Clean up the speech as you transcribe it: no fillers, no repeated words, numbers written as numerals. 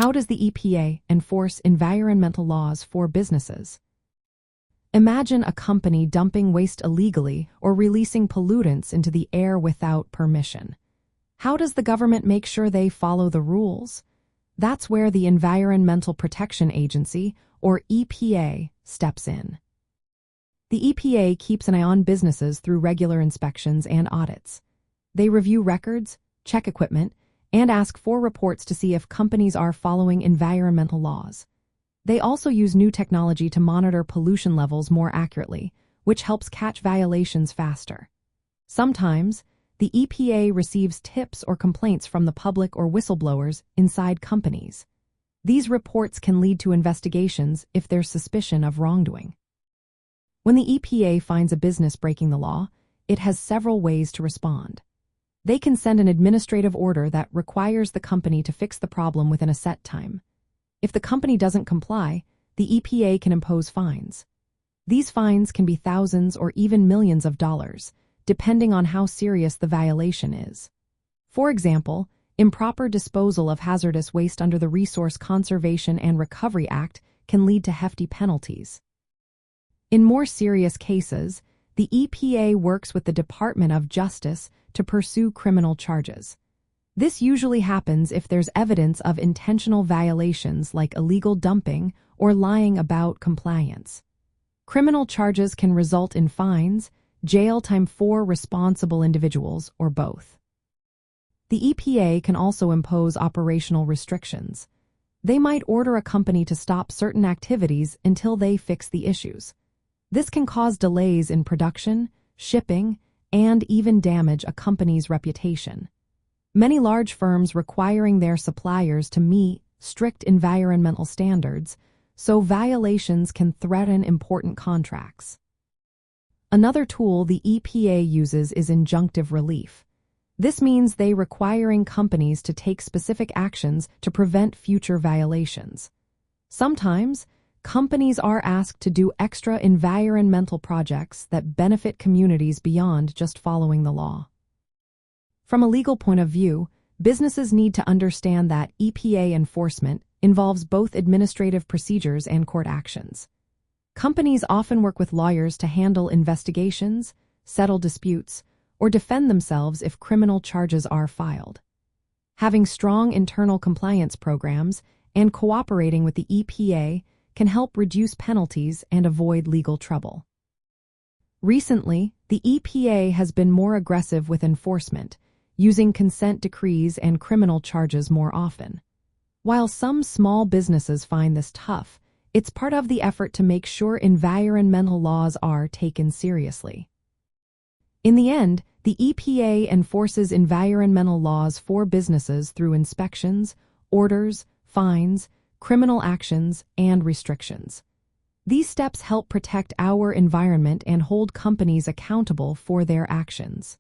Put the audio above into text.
How does the EPA enforce environmental laws for businesses? Imagine a company dumping waste illegally or releasing pollutants into the air without permission. How does the government make sure they follow the rules? That's where the Environmental Protection Agency, or EPA, steps in. The EPA keeps an eye on businesses through regular inspections and audits. They review records, check equipment, and ask for reports to see if companies are following environmental laws. They also use new technology to monitor pollution levels more accurately, which helps catch violations faster. Sometimes, the EPA receives tips or complaints from the public or whistleblowers inside companies. These reports can lead to investigations if there's suspicion of wrongdoing. When the EPA finds a business breaking the law, it has several ways to respond. They can send an administrative order that requires the company to fix the problem within a set time. If the company doesn't comply, the EPA can impose fines. These fines can be thousands or even millions of dollars, depending on how serious the violation is. For example, improper disposal of hazardous waste under the Resource Conservation and Recovery Act can lead to hefty penalties. In more serious cases, the EPA works with the Department of Justice to pursue criminal charges. This usually happens if there's evidence of intentional violations like illegal dumping or lying about compliance. Criminal charges can result in fines, jail time for responsible individuals, or both. The EPA can also impose operational restrictions. They might order a company to stop certain activities until they fix the issues. This can cause delays in production, shipping, and even damage a company's reputation. Many large firms requiring their suppliers to meet strict environmental standards, so violations can threaten important contracts. Another tool the EPA uses is injunctive relief. This means they requiring companies to take specific actions to prevent future violations. Sometimes, companies are asked to do extra environmental projects that benefit communities beyond just following the law. From a legal point of view, businesses need to understand that EPA enforcement involves both administrative procedures and court actions. Companies often work with lawyers to handle investigations, settle disputes, or defend themselves if criminal charges are filed. Having strong internal compliance programs and cooperating with the EPA can help reduce penalties and avoid legal trouble. Recently, the EPA has been more aggressive with enforcement, using consent decrees and criminal charges more often. While some small businesses find this tough, it's part of the effort to make sure environmental laws are taken seriously. In the end, the EPA enforces environmental laws for businesses through inspections, orders, fines, criminal actions, and restrictions. These steps help protect our environment and hold companies accountable for their actions.